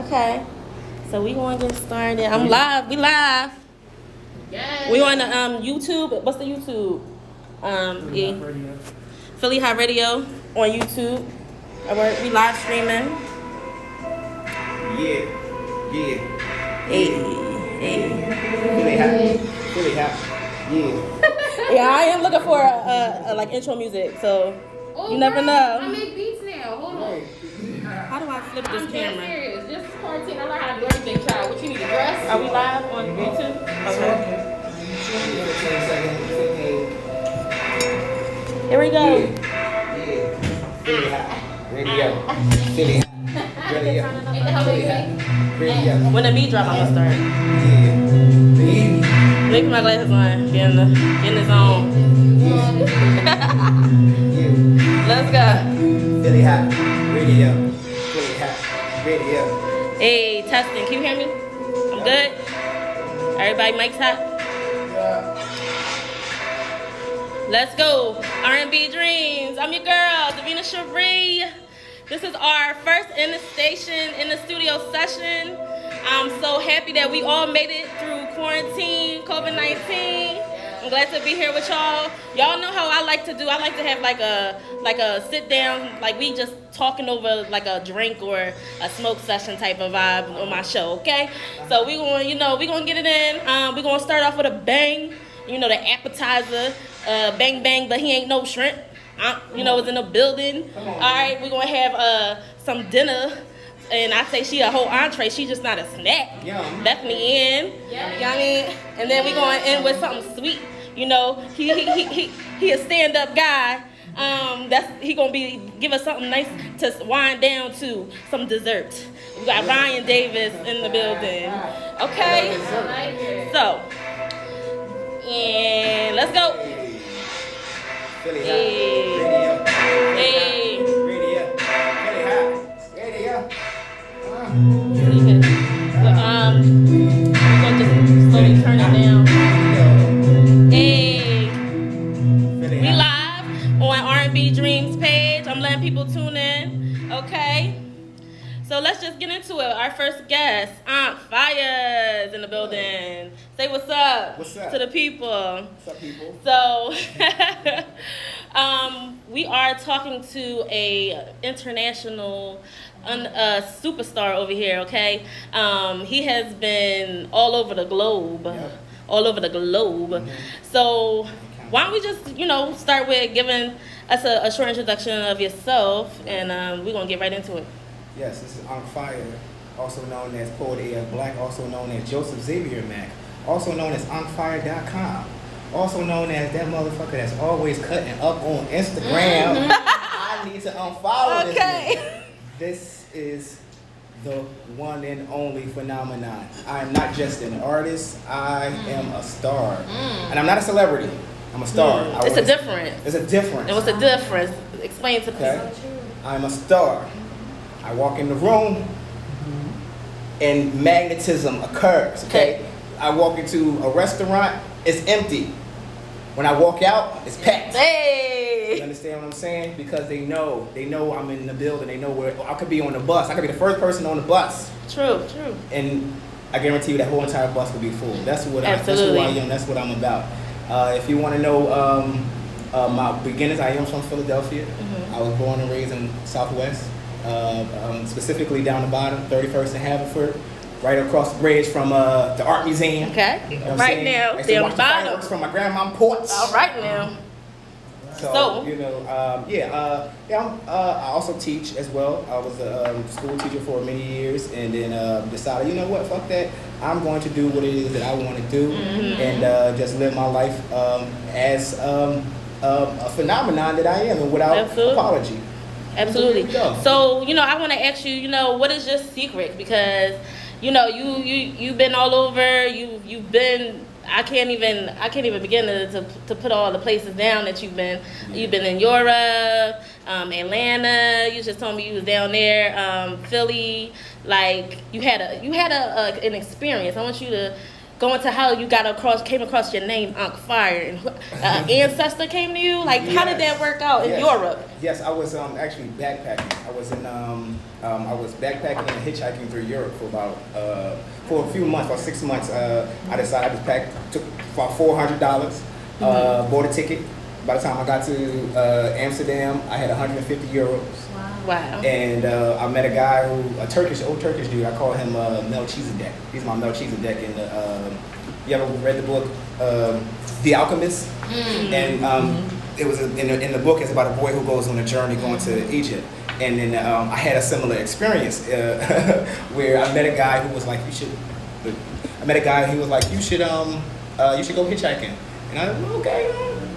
Okay. So we gonna get started. I'm live. We live. Yes. We on the YouTube. What's the YouTube? Philly Hott Radio on YouTube. Alright, we live streaming. Yeah. Hey. Philly Hott. Yeah. Yeah, I am looking for a like intro music. So you never know. I make beats now. Hold on. How do I flip this I'm camera? serious. This is quarantine. I learned how to do everything, child. What you need to dress? Are we live on YouTube? Okay. Here we go. Yeah. Philly Hott Radio. Philly Hott Radio. Ain't the hell Philly Hott Radio. When the beat drop, I'm gonna start. Yeah. Yeah. Make my glasses on. Get in the zone. Let's go. Philly Hott Radio. Philly Hott Radio. Hey, testing. Can you hear me? I'm good. Everybody, mic's hot. Let's go. R&B Dreams. I'm your girl, Davina Cherie. This is our first in the studio session. I'm so happy that we all made it through quarantine, COVID-19. I'm glad to be here with y'all. Y'all know how I like to do. I like to have like a sit down, like we just talking over like a drink or a smoke session type of vibe on my show, okay? So we gonna get it in. We gonna start off with a bang. You know, the appetizer, bang bang, but he ain't no shrimp. Is in the building. All right, we're gonna have some dinner, and I say she a whole entree. She just not a snack. Yum. Bethany in. You know what I mean? And then we're going to end with something sweet. You know, he a stand-up guy. He gonna give us something nice to wind down to, some dessert. We got Ryan Davis in the building. Okay. So, and let's go. Philly Hott Radio. Hey. Radio. Philly Hott Radio. We're gonna just slowly turn it down. Hey. We live on R&B Dreams page. I'm letting people tune in. Okay. So let's just get into it. Our first guest, Aunt Fire's in the building. Say what's up. What's up to the people. What's up, people? So, we are talking to a international superstar over here. Okay, he has been all over the globe. Yep. All over the globe. Mm-hmm. So, why don't we just start with giving us a short introduction of yourself, and we're gonna get right into it. Yes, this is Aunt Fire, also known as Poet A.F. Black, also known as Joseph Xavier Mack, also known as AuntFire.com, also known as that motherfucker that's always cutting up on Instagram. Mm-hmm. I need to unfollow this Okay. nigga. This is the one and only phenomenon. I am not just an artist, I am a star. And I'm not a celebrity, I'm a star. It's a difference. It's a difference. And what's the difference? Explain to Okay. people. I'm a star. I walk in the room and magnetism occurs, okay? I walk into a restaurant, it's empty. When I walk out, it's packed. You Hey. understand what I'm saying? Because they know I'm in the building. They know where I could be on the bus. I could be the first person on the bus. True. And I guarantee you that whole entire bus will be full. That's who I am. That's what I'm about. If you want to know my beginnings, I am from Philadelphia. Mm-hmm. I was born and raised in Southwest. Specifically down the bottom, 31st and Haverford, right across the bridge from the art museum. Okay. You know what I'm Right saying? now, I used to down watch the the bottom. fireworks from my grandma's porch. All right now. So I also teach as well. I was a school teacher for many years, and then decided, fuck that. I'm going to do what it is that I want to do, and just live my life as a phenomenon that I am, and without apology. Absolutely. So, I want to ask you, what is your secret? Because, you've been all over. You've been. I can't even begin to put all the places down that you've been. You've been in Europe, Atlanta. You just told me you was down there, Philly. Like you had an experience. I want you to going to how you came across your name, Ankh Fire, and ancestor came to you? Like, how did that work out in Europe? Yes, I was actually backpacking. I was backpacking and hitchhiking through Europe for a few months, about 6 months. I decided took about $400, bought a ticket. By the time I got to Amsterdam, I had 150 euros. Wow. And I met a guy old Turkish dude. I call him Melchizedek. He's my Melchizedek. You ever read the book The Alchemist? And it was in the book. It's about a boy who goes on a journey going to Egypt. And then I had a similar experience where I met a guy who was like, you should go hitchhiking. And I was like, okay,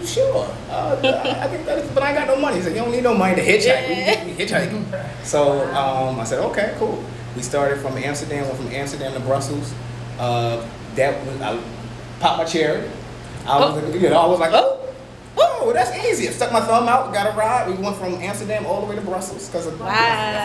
sure. I think but I ain't got no money. He said, you don't need no money to hitchhike. We hitchhiking. So I said, okay, cool. We started from Amsterdam, went from Amsterdam to Brussels. I popped my cherry. I was like, oh, that's easy. I stuck my thumb out, got a ride. We went from Amsterdam all the way to Brussels because my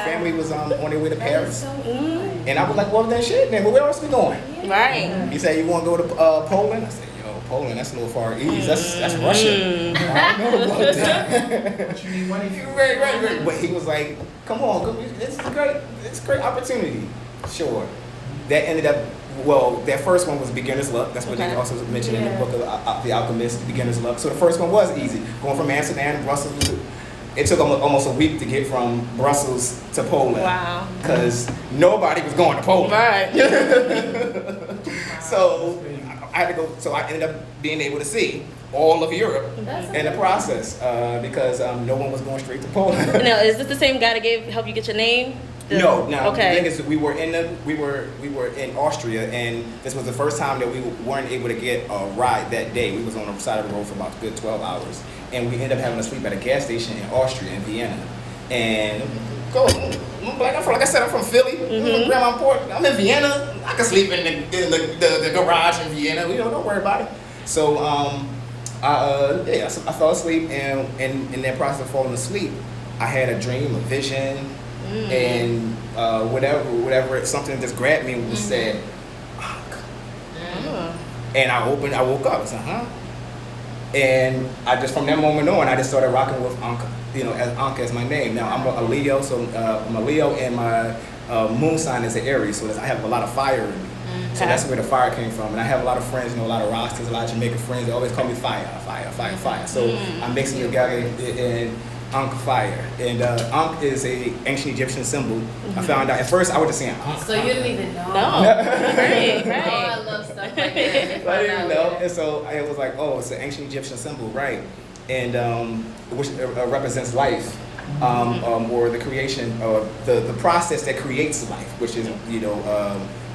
family was on their way to Paris. And I was like, well, then shit, then where else we going? Right. He said, you want to go to Poland? I said, Poland, that's a little far east. That's Russia. I don't know about that. But you need money. Right. But he was like, come on, it's a great opportunity. Sure. That ended up, that first one was beginner's luck. That's what they also mentioned in the book of The Alchemist, beginner's luck. So the first one was easy. Going from Amsterdam to Brussels, it took almost a week to get from Brussels to Poland. Wow. Because nobody was going to Poland. Right. So I had to go. So I ended up being able to see all of Europe in the process because no one was going straight to Poland. Now, is this the same guy that help you get your name? No. Okay. The thing is, we were in Austria, and this was the first time that we weren't able to get a ride that day. We was on the side of the road for about a good 12 hours, and we ended up having to sleep at a gas station in Austria, in Vienna. And like I said, I'm from Philly. I'm in Vienna. I can sleep in the garage in Vienna. Don't worry about it. So I fell asleep, and in that process of falling asleep, I had a dream, a vision, and whatever, something just grabbed me and said, and I woke up. I said, huh? And I just, from that moment on, I just started rocking with Ankh, as Ankh as my name. Now I'm a Leo, so I'm a Leo, and my moon sign is an Aries, so I have a lot of fire in me. So that's where the fire came from. And I have a lot of friends, a lot of Rastas, a lot of Jamaican friends. They always call me fire. So I'm mixing together in Ankh Fire. And Ankh is a ancient Egyptian symbol. I found out, at first I was just saying Ankh. So you didn't even know. No. Right. Oh, I love stuff like that. I didn't know. And so it was like, it's an ancient Egyptian symbol, right? And which represents life. Or the creation, or the process that creates life, which is,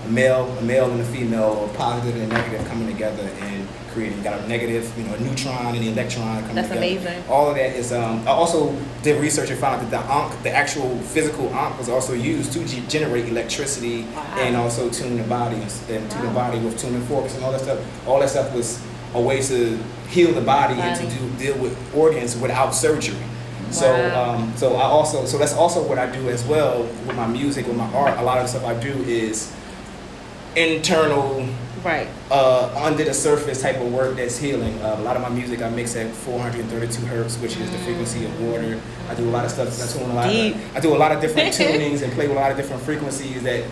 a male and a female, or positive and negative coming together and creating. You got a negative, a neutron and the electron coming together. That's amazing. All of that is. I also did research and found out that the Ankh, the actual physical Ankh, was also used to generate electricity and also tune the body and tune the body with tuning forks and all that stuff. All that stuff was a way to heal the body and to deal with organs without surgery. So so that's also what I do as well with my music, with my art. A lot of the stuff I do is internal, under the surface type of work that's healing. A lot of my music I mix at 432 hertz, which is the frequency of water. I do a lot of stuff. I do a lot of different tunings and play with a lot of different frequencies that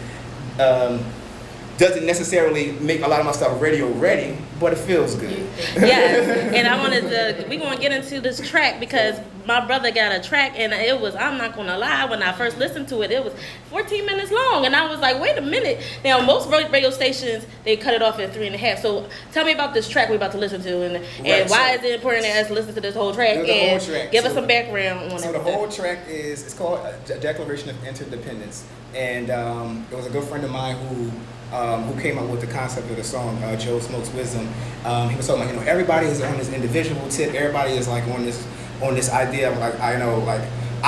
doesn't necessarily make a lot of my stuff radio ready, but it feels good. Yes, and we want to get into this track because my brother got a track, and it was, I'm not going to lie, when I first listened to it, it was 14 minutes long, and I was like, wait a minute. Now, most radio stations, they cut it off at 3.5, so tell me about this track we're about to listen to, and why is it important to us to listen to this whole track, and give us some background on it. So the whole track it's called Declaration of Interdependence, and there was a good friend of mine who came up with the concept of the song, Joe Smokes Wisdom. He was talking like, everybody is on this individual tip. Everybody is like on this idea of like, I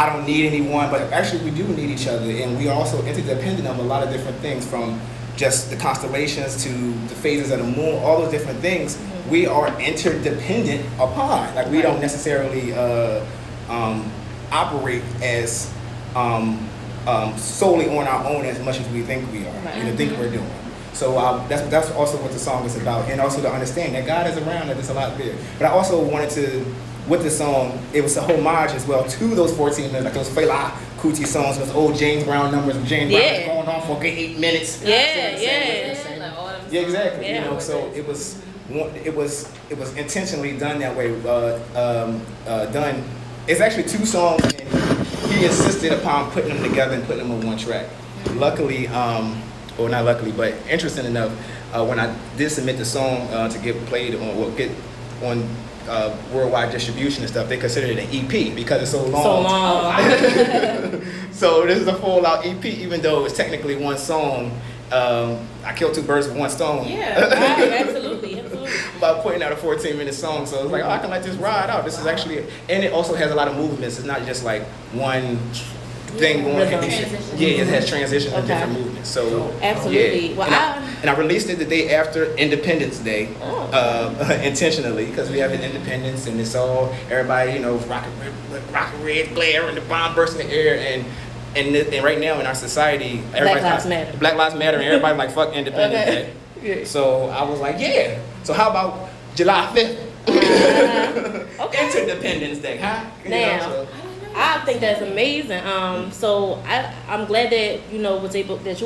don't need anyone, but actually we do need each other, and we are also interdependent of a lot of different things, from just the constellations to the phases of the moon, all those different things. We are interdependent upon. Like we don't necessarily operate as solely on our own as much as we think we are, think we're doing. So that's also what the song is about, and also to understand that God is around, that there's a lot there. But I also wanted to, with the song, it was a homage as well to those 14 minutes, like those Philly Hott songs, those old James Brown numbers. James Brown was going on for a good 8 minutes. Yeah, exactly. Yeah. You know, so it was intentionally done that way. Done. It's actually 2 songs, and he insisted upon putting them together and putting them on one track. Luckily, or not luckily, but interesting enough, when I did submit the song to get played on worldwide distribution and stuff, they considered it an EP because it's so long. So this is a full out EP, even though it's technically one song. I killed 2 birds with one stone. Yeah, right, absolutely. By putting out a 14-minute song, so it's like, I can let this ride out. This is actually, and it also has a lot of movements. It's not just like one thing going. It has transitions and different movements. So absolutely. Yeah. And I released it the day after Independence Day, intentionally, because we have an independence, and it's all everybody, rocket red glare and the bomb bursts in the air, and right now in our society, Black Lives Matter. Black Lives Matter, and everybody like fuck Independence Day. Yeah. So I was like, yeah. So how about July 5th? Interdependence Day, huh? I think that's amazing. So I'm glad that you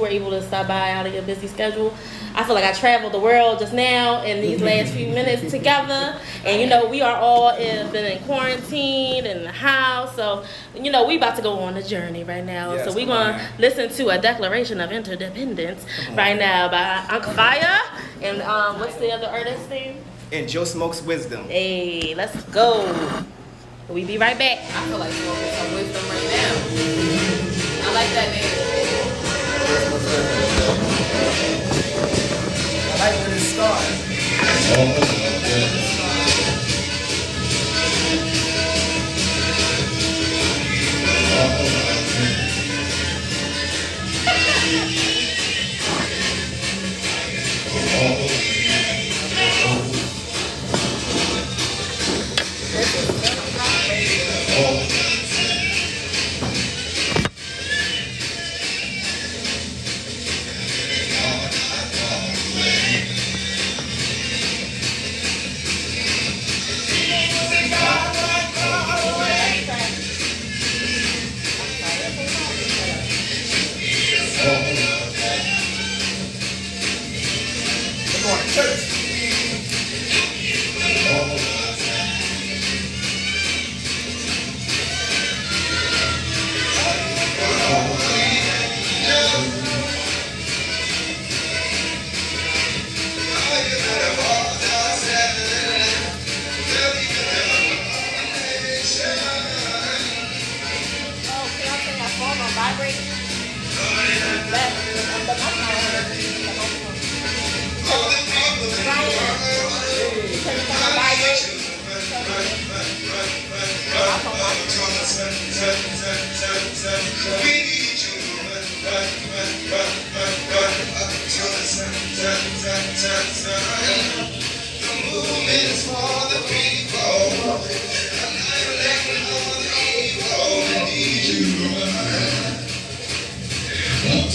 were able to stop by out of your busy schedule. I feel like I traveled the world just now in these last few minutes together, and we are all been in quarantine in the house. So we about to go on a journey right now. Yes, so we're gonna listen to a Declaration of Interdependence right now by Uncle Fire and what's the other artist's name? And Joe Smokes Wisdom. Hey, let's go. We be right back. I feel like smoking some wisdom right now. I like that name. I like when it starts.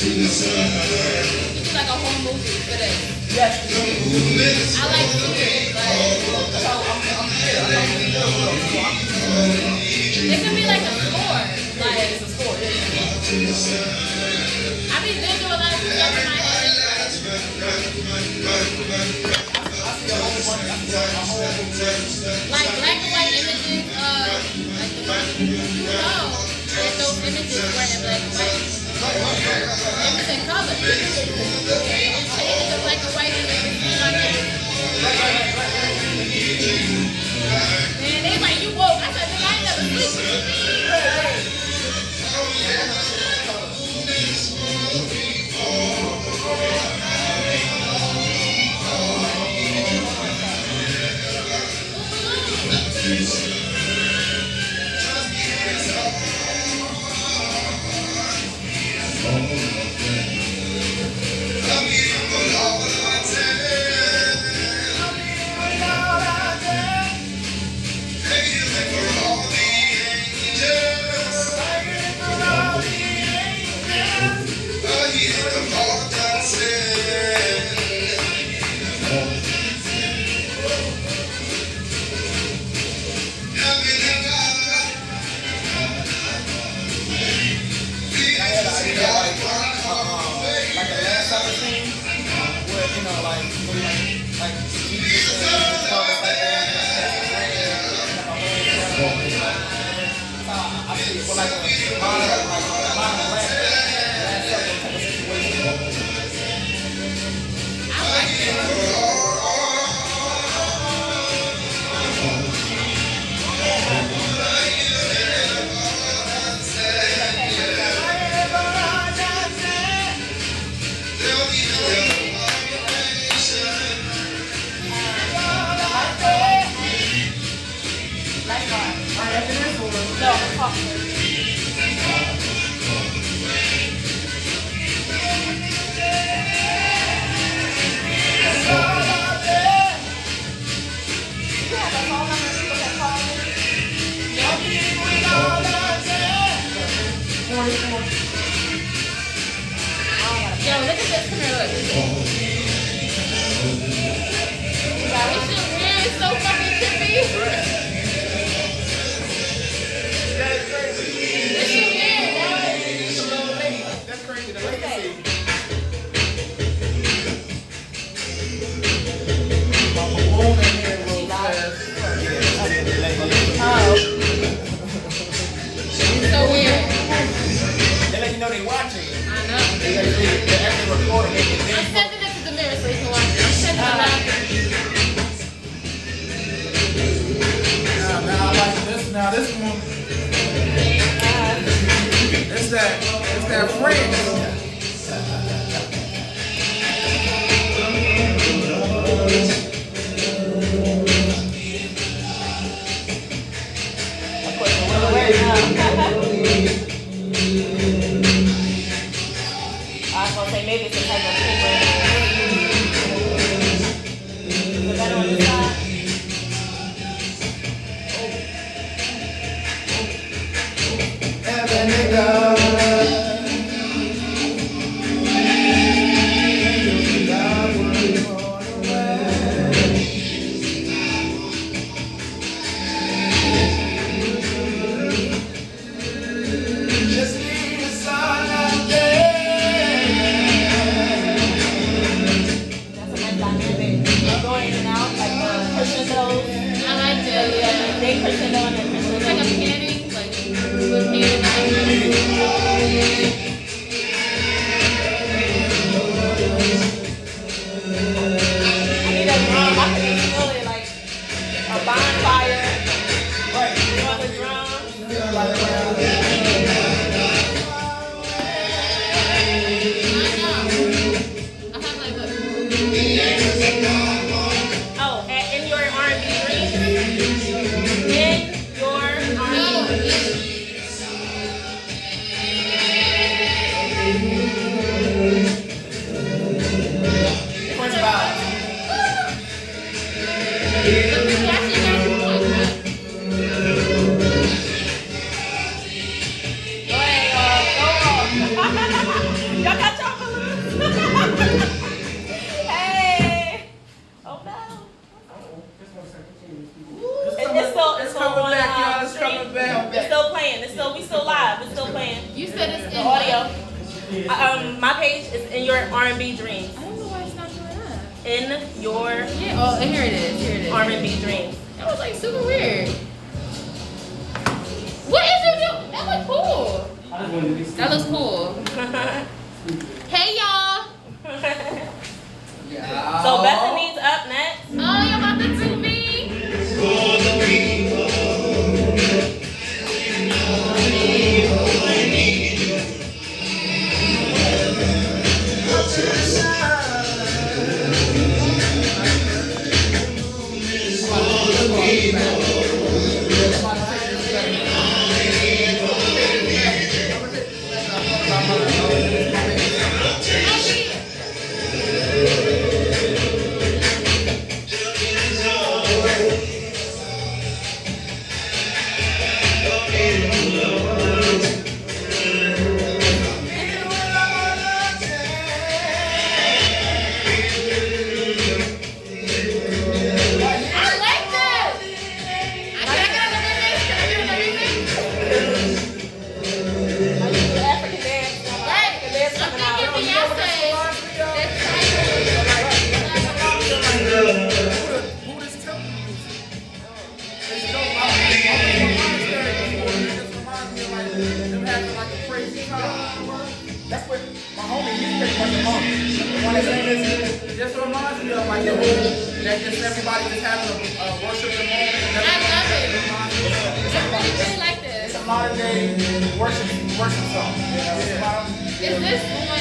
It's like a whole movie for this. Yes. I like movies. It can be like a score. Like it's a score. I be visualizing stuff in my head. Like black and white images if those images were in black and white. It was in color. It changed the black and white images like that. And they like, you woke. I said, I ain't never sleep. look at this. Come here, look. Wow, this shit weird. It's so fucking trippy. That's crazy. This shit weird, bro. It's a little late. That's crazy. The legacy. Mama Boom in here real fast. Oh. It's so weird. They let you know they watching. I know. They actually recording it. I'm sending it to the mirror so you can watch it. I'm sending it around. Now I like this. Now this one. It's that friend. I was gonna say maybe it's a type of paper. Is it better on this side? That's a nice dynamic. Going in and out, like the crescendos. I like this. Yeah, they crescendo and then It's like a crescendo. panning, like with panning. I need a drum. I can just feel it like a bonfire. Right. You want the drum? I have like a. Oh, in your R&B dreams? In your No, R&B First vibe. the people actually got the point, right? Go ahead, y'all. Go on. Y'all got your balloons? Hey. Oh, no. It's still coming on back, y'all. It's stream. coming back. It's still playing. We still live. It's still playing. You said it's The in audio. what? My page is in your R&B dreams. I don't know why it's not doing that. In your Yeah. Oh, and here it is. Here it is. R&B dreams. That was like super weird. What is it doing? That looks cool. That looks cool. Hey y'all. So Bethany's up next. Oh, y'all about to do me? That's what my homie, he's pretty much a monk. The one that's in this, It just reminds me of like the whole, that just everybody just having a worshiping moment. I love it. I really like it's this. a modern day worship song. You know, it's modern, Is this on?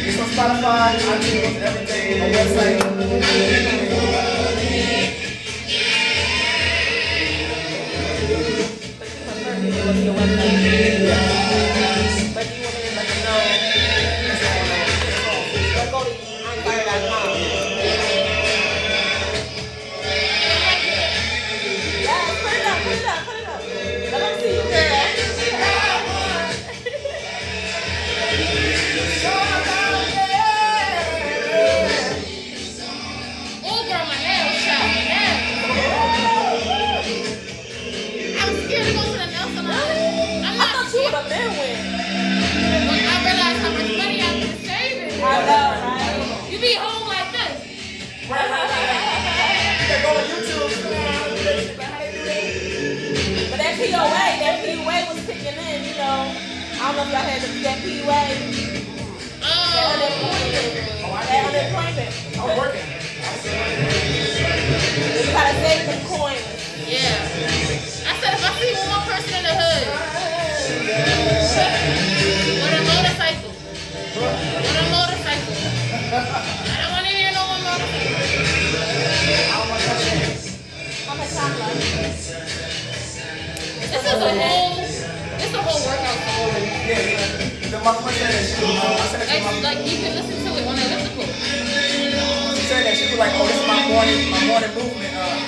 it's on Spotify, iTunes, everything, my website. What's your website? But do you want me to let them know? Or go to imfire.com. Yeah, put it up. Let them see you, girl. don't know if y'all had that PUA. That unemployment. I'm working. You gotta save them coins. Yeah. I said if I see one more person in the hood with a motorcycle. I don't want to hear no one motorcycle. How much time left? This is a whole workout song. Yeah. My friend said that she was, I said that to my Like you can listen to it on elliptical. She said that she was like, oh, this is my morning movement.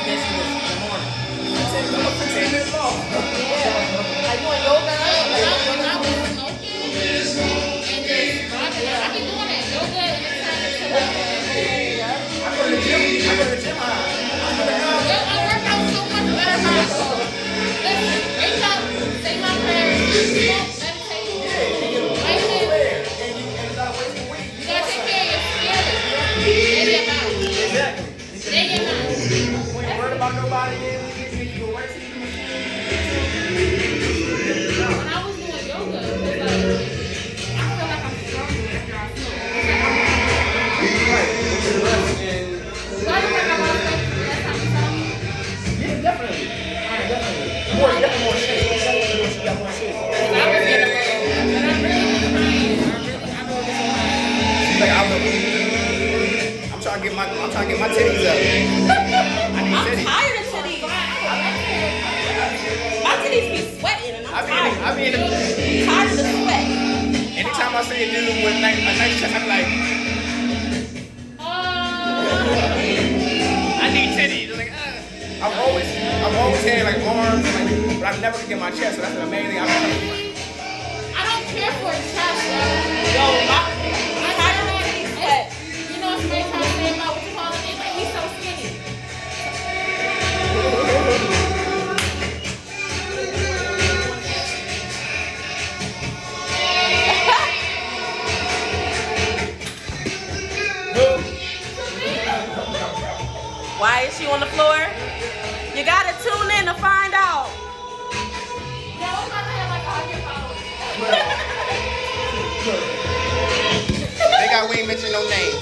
Then she was in the morning. 15 minutes long. Yeah. Are you doing yoga? I was smoking and just rocking. I be doing that yoga and it's time to chill out. I go to the gym high. Yo, I work out so much better high. Listen, wake up, say my prayers, smoke, meditate. Right there. And you gotta wait for a week. You gotta take care of your spirit. And your mind. Exactly. And your mind. We ain't worried about nobody. Then we go right to the machine. When I was doing yoga, it was like, I feel like I'm stronger after I smoke. Right. So I don't think I lost weight from that time you saw me. Yeah, definitely. Definitely more shit. She got more shit. Because I was getting a little, but I'm really trying. I know this one. She's like, I'm trying to get my titties up. I need I'm titties. tired of titties. My titties be sweating and I'm tired. I mean, Tired of the sweat. anytime I see a dude with a nice chest, I'm like, I need titties. Like, I've always had like arms, like, but I never could get my chest. So that's the main thing I'm trying to do. I don't care for a chest, Yo, I'm tired of titties sweat. You know what somebody trying to say about what you call it? Like, he's so skinny. Why is she on the floor? You gotta tune in to find out. Yeah, what's my name? Like, all your followers. They got, we ain't mention no names.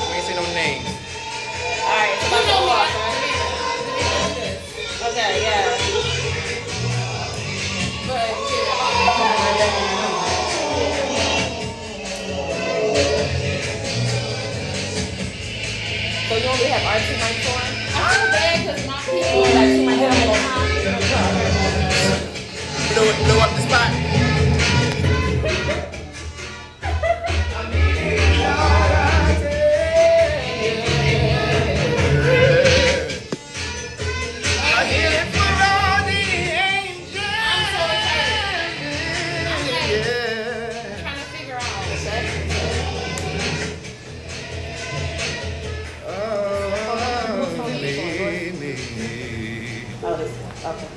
We ain't say no names. Alright, it's about to go off, right? Okay, yeah. So you only have RT mics on? I feel bad because my people Like like you might have a little time. Blow up the spot. I hear it for all the angels. I'm so excited. I'm like Yeah. trying to figure out. Oh, this one. Okay.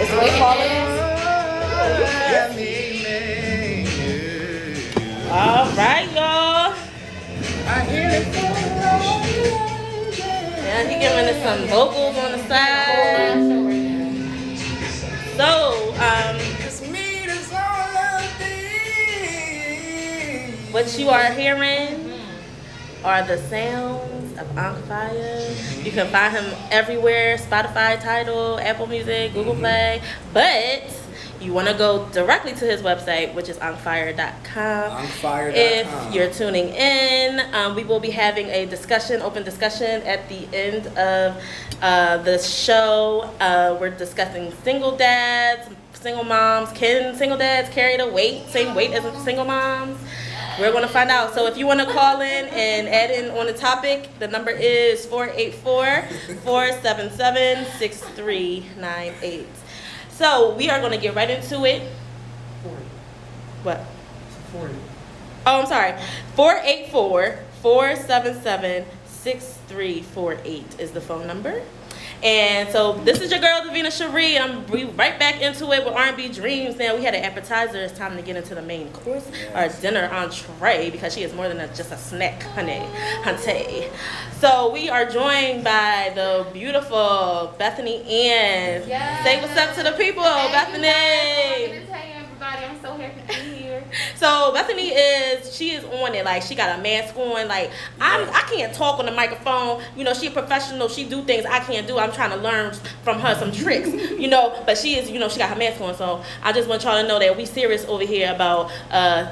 It's what you call it? All right, y'all. I hear it for all the angels. And he giving us some vocals on the side. So, It's me that's all of these. what you are hearing are the sounds of Ankh Fire. You can find him everywhere: Spotify, Tidal, Apple Music, Google Play. But you want to go directly to his website, which is ankhfire.com. Ankhfire.com. If you're tuning in, we will be having a discussion, open discussion at the end of the show. We're discussing single dads, single moms. Can single dads carry the weight, same weight as single moms? We're going to find out. So if you want to call in and add in on the topic, the number is 484-477-6398. So we are going to get right into it. 40. What? 40. Oh, I'm sorry. 484-477-6348 is the phone number. And so this is your girl, Davina Cherie. We right back into it with R&B Dreams. Now, we had an appetizer. It's time to get into the main course, our dinner entree, because she is more than just a snack, honey. So we are joined by the beautiful Bethany Ann. Yes. Say what's up to the people, Thank Bethany. you guys for entertaining everybody. So Bethany she is on it. Like she got a mask on. Like I can't talk on the microphone. You know, she a professional. She do things I can't do. I'm trying to learn from her some tricks. You know, but she is. You know, she got her mask on. So I just want y'all to know that we serious over here about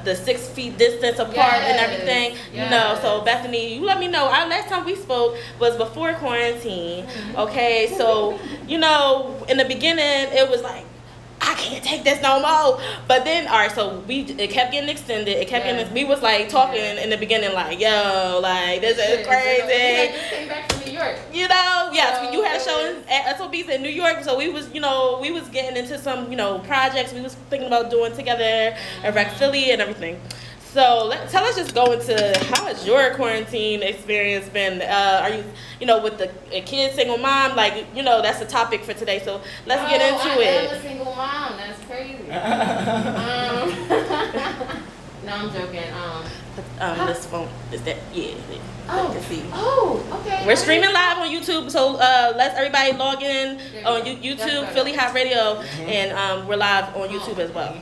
the 6 feet distance apart and everything. Yes. You know, so Bethany, you let me know. Our last time we spoke was before quarantine. Okay, so you know, in the beginning it was like, I can't take this no more. But then, all right, so it kept getting extended. It kept getting. We was like talking in the beginning, like, yo, like this is crazy. I just came back from New York. You know, yes, you had a show at SOBs in New York, so we was getting into some, projects we was thinking about doing together at Rec Philly and everything. So let's just go into how has your quarantine experience been? Are you, with the kid, single mom, like, that's the topic for today. So let's get into I it. am a single mom. That's crazy. No, I'm joking. This phone is that? Yeah. Okay. We're streaming live on YouTube, so let's everybody log in on YouTube, Philly Hott Radio, and we're live on YouTube as well.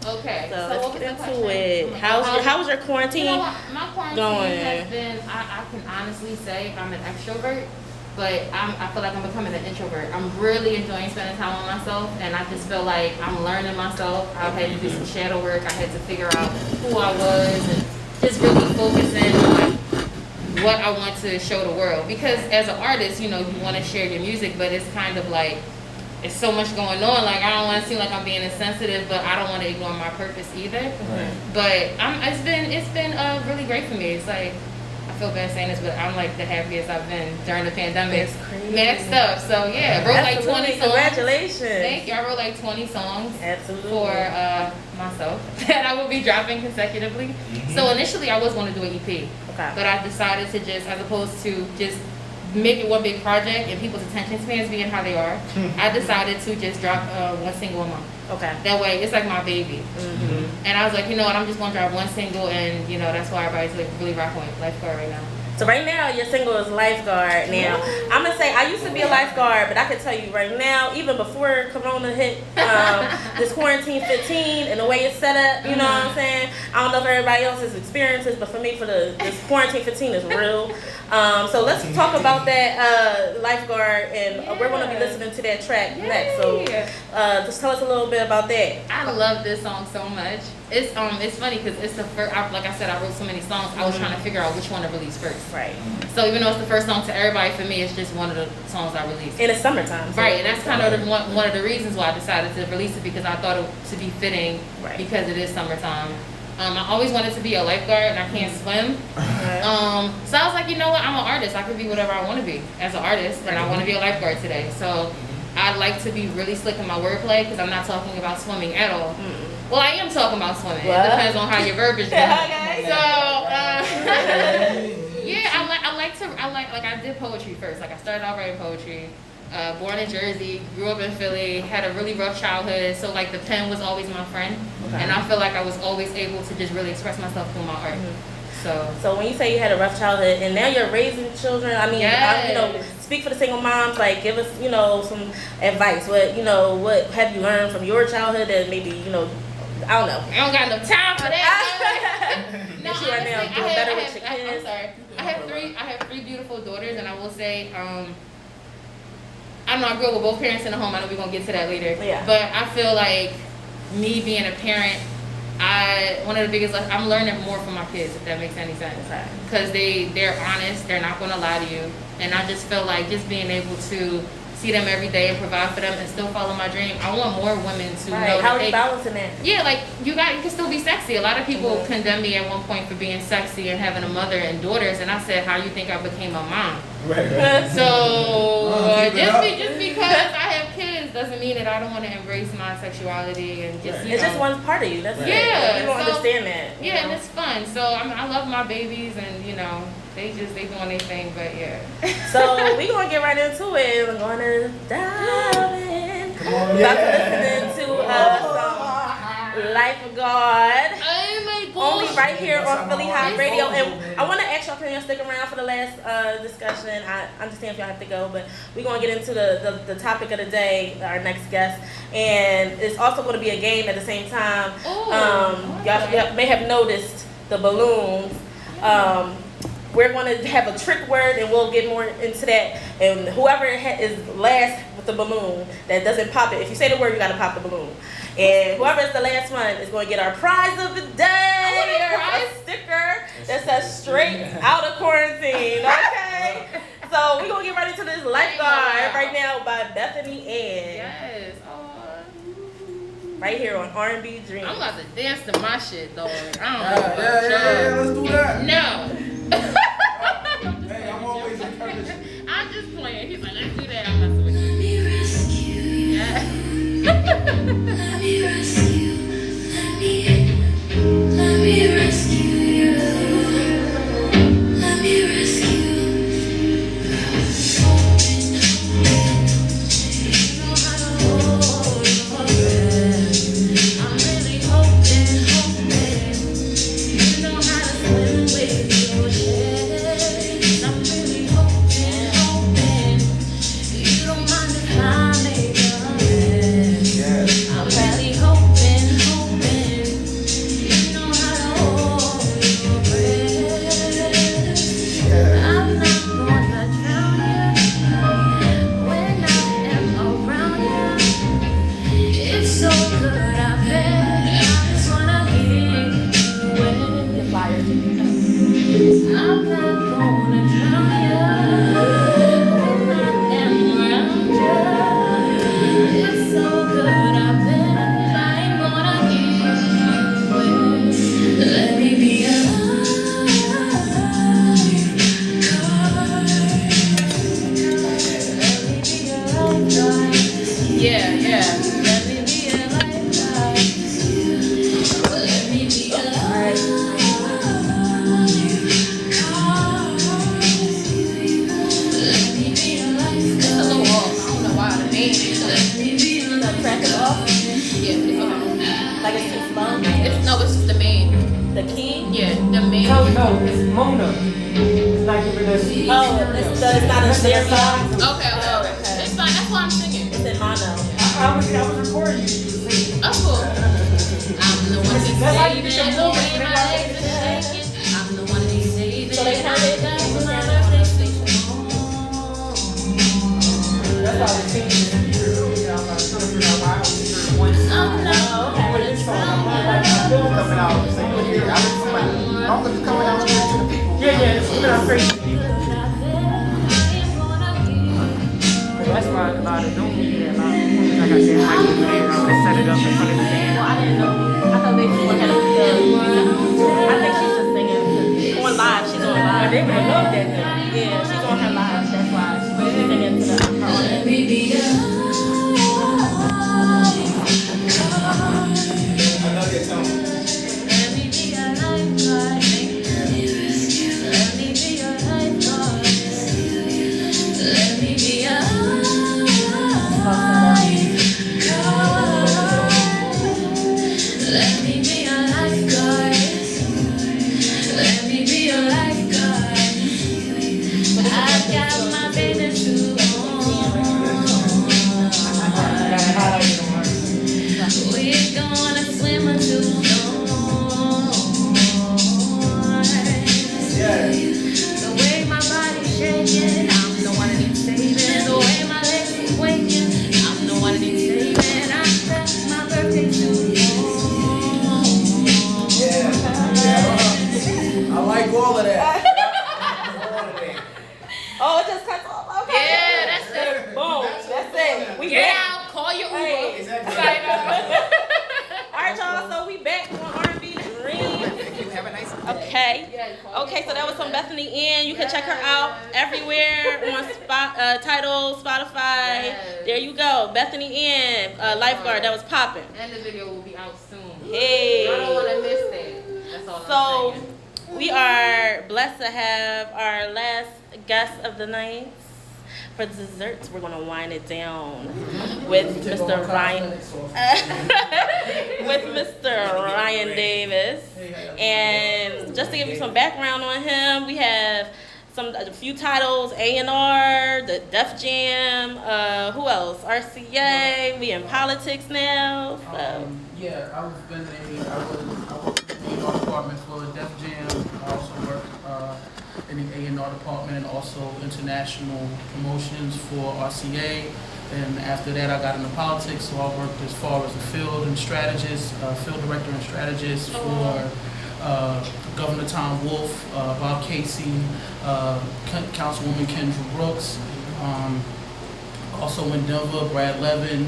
Okay, so let's get into it. How was your quarantine? My quarantine has been, I can honestly say I'm an extrovert, but I feel like I'm becoming an introvert. I'm really enjoying spending time with myself, and I just feel like I'm learning myself. I've had to do some shadow work. I had to figure out who I was and just really focusing on what I want to show the world. Because as an artist, you want to share your music, but it's kind of like, it's so much going on. Like, I don't want to seem like I'm being insensitive, but I don't want to ignore my purpose either. Right. But it's been really great for me. It's like, I feel bad saying this, but I'm like the happiest I've been during the pandemic. Maxed up. So yeah, I wrote like 20 songs. Congratulations. Thank you. I wrote like 20 songs. Absolutely. For myself that I will be dropping consecutively. Mm-hmm. So initially I was going to do an EP. Okay. But I decided to just, as opposed to just make it one big project and people's attention spans being how they are, I decided to just drop one single a month. Okay. That way, it's like my baby. Mm-hmm. And I was like, you know what, I'm just going to drop one single, and that's why everybody's like really rocking with Lifeguard right now. So right now, your single is Lifeguard. Now, I'm going to say, I used to be a lifeguard, but I can tell you right now, even before Corona hit, this quarantine 15 and the way it's set up, you know what I'm saying? I don't know if everybody else's experiences, but for me, this quarantine 15 is real. So let's talk about that Lifeguard, and we're going to be listening to that track next. So just tell us a little bit about that. I love this song so much. It's funny because it's the first. Like I said, I wrote so many songs. I was trying to figure out which one to release first. Right. So even though it's the first song to everybody, for me, it's just one of the songs I released. And it's summertime. So right, and that's kind of one of the reasons why I decided to release it, because I thought it to be fitting because it is summertime. I always wanted to be a lifeguard, and I can't swim. So I was like, you know what? I'm an artist. I can be whatever I want to be as an artist, and I want to be a lifeguard today. So I'd like to be really slick in my wordplay, because I'm not talking about swimming at all. Well, I am talking about swimming. What? It depends on how your verbiage goes. Okay. So, I did poetry first. Like, I started out writing poetry. Born in Jersey, grew up in Philly, had a really rough childhood, so like the pen was always my friend, and I feel like I was always able to just really express myself through my art. So when you say you had a rough childhood and now you're raising children, I mean, speak for the single moms, like give us, some advice. What have you learned from your childhood that maybe, I don't know. I don't got no time for that. No, honestly, right now, doing better with your kids. I'm sorry. I have three beautiful daughters, and I will say, I don't know, I grew up with both parents in the home. I know we're going to get to that later. Yeah. But I feel like me being a parent, one of the biggest lessons, I'm learning more from my kids, if that makes any sense. Because they're honest, they're not going to lie to you. And I just feel like just being able to see them every day and provide for them and still follow my dream. I want more women to know how are you balancing that? Yeah, like you can still be sexy. A lot of people condemned me at one point for being sexy and having a mother and daughters, and I said, how you think I became a mom? Right. So just because I have kids doesn't mean that I don't want to embrace my sexuality and just it's just one part of you. That's yeah. You don't understand that. Yeah, and it's fun. So I love my babies, and they doing their thing, but yeah. So we gonna get right into it. We're gonna dive in. Come on, about to listen to Life of God. Oh my God. Only right here on Philly Hott Radio. And I want to ask y'all, can you stick around for the last discussion? I understand if y'all have to go, but we're going to get into the topic of the day, our next guest. And it's also going to be a game at the same time. Y'all may have noticed the balloons. We're going to have a trick word, and we'll get more into that. And whoever is last with the balloon that doesn't pop it, if you say the word, you got to pop the balloon. And whoever is the last one is going to get our prize of the day. A sticker that says straight out of quarantine. Okay? So we're going to get right into this lifeguard right now by Bethany Ann. Yes. Right here on R&B Dreams. I'm about to dance to my shit, dog. I don't know. Yeah, let's do that. No. Hey, I'm always encouraging. I'm just playing. He's like, let's do that. I'm messing with you. Let me rescue you. Yeah. Let me rescue. Let me rescue you. Let me rescue. You know how to hold your breath. I'm really hoping. You know how to swim with your chest. I'm really hoping. You don't mind if I make a mess. I'm really hoping. You know how to hold your breath. I'm not gonna drown you when I am around you. It's so good, I bet. I just wanna give you away. I'm not gonna drown you when I am around you. It's so good, I bet I ain't gonna give you away. Let me be alive. Let me be a lifeguard. Yeah. Let me be a lifeguard. Let me be a lifeguard. Let me be a lifeguard. It's a little off. I don't know why the name is. Let me be a Crack it off. Yeah, it's okay. Like it's too slow. It's just the main. The key. Yeah, the main. No, it's Mona. It's not giving us. Oh, it's not a stereo. Okay. It's fine. That's why I'm singing. It's in mono. I was recording you. That's cool. I'm the one who's That's how you saving get your the movement. way my legs are shaking. I'm the one who's saving. So they heard it. I'm It was the on one the station. That's why I was singing this. I'm trying to figure out why I only heard one song. I'm not With this song, I'm like, I feel Coming out, sing it here. I didn't feel like, I'm just coming out straight to the people. yeah, it's coming out crazy. That's why a lot of don't do that. Like I said, I get there, I'm gonna set it up in front of the band. Well, I didn't know. I thought they just had a I think she's just singing on live. She's on live. They would have loved that though. Yeah, she's on her live. That's why she's singing to her audience. Let me be a I love your tone. Let me be a lifeguard. Let me be a lifeguard. Let me be a lifeguard. Let me be a lifeguard. Let me be a lifeguard. I've got my bathing suit on. We're gonna swim until dawn. The way my body's shaking, I'm the one that needs saving. The way my legs are waking, I'm the one that needs saving. I got my birthday suit on. I like all of that. Oh, it just cuts off. Okay. Yeah, that's it. Boom. That's it. We Get back. out. Call your Uber. Hey. Exactly. All right, y'all. So we back on R&B Dreams. Have a nice Okay. Okay. So that was from Bethany Ann. You can check her out everywhere on Tidal, Spotify. Yes. There you go, Bethany Ann, lifeguard. That was popping. And the video will be out soon. Hey. I don't want to miss that. That's all So I'm saying. we are blessed to have our last guest of the night. For desserts, we're gonna wind it down with Mr. Ryan, with Mr. Ryan Davis. And just to give you some background on him, we have a few titles: A&R, the Def Jam. Who else? RCA. We in politics now. So. Yeah, I was in the A&R department for Def Jam. I also worked in the A&R department and also international promotions for RCA. And after that, I got into politics, so I worked as far as a field and strategist, field director and strategist for Governor Tom Wolf, Bob Casey, Councilwoman Kendra Brooks. Also in Denver, Brad Levin,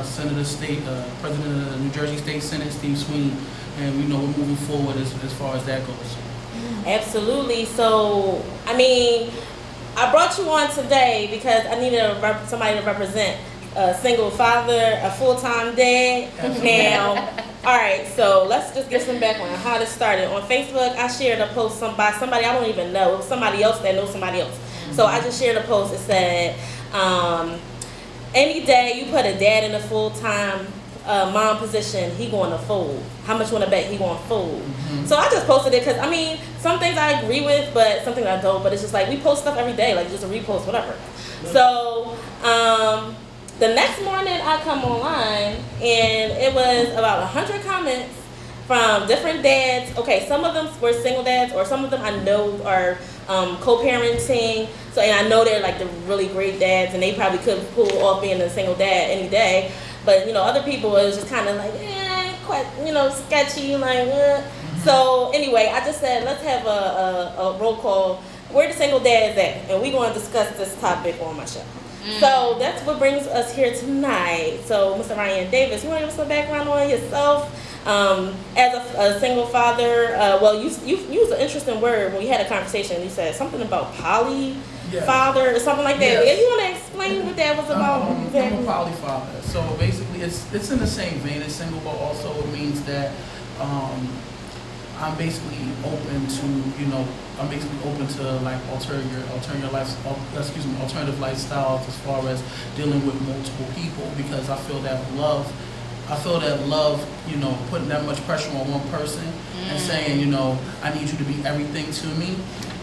Senator State, President of the New Jersey State Senate, Steve Sweeney. And we know we're moving forward as far as that goes. Absolutely. So, I mean, I brought you on today because I needed somebody to represent a single father, a full-time dad. Now, all right, so let's just get some background on how this started. On Facebook, I shared a post by somebody I don't even know. It was somebody else that knows somebody else. So I just shared a post that said, any day you put a dad in a full-time mom position, he going to fold. How much you want to bet he going to fold? Mm-hmm. So I just posted it because, I mean, some things I agree with, but some things I don't. But it's just like we post stuff every day, like just a repost, whatever. Yeah. So the next morning I come online and it was about 100 comments from different dads. Okay, some of them were single dads, or some of them I know are co-parenting. So, and I know they're like the really great dads, and they probably could pull off being a single dad any day. But you know, other people it was just kind of like, quite, you know, sketchy, like. Mm-hmm. So anyway, I just said let's have a roll call. Where the single dads at? And we're going to discuss this topic on my show. So that's what brings us here tonight. So Mr. Ryan Davis, you want to give us some background on yourself? As a single father, well, you used an interesting word when we had a conversation. You said something about poly father or something like that. Yes. You want to explain what that was about? I'm a poly father. So basically, it's in the same vein as single, but also it means that I'm basically open to, like alternative lifestyles as far as dealing with multiple people, because I feel that love, putting that much pressure on one person and saying, I need you to be everything to me,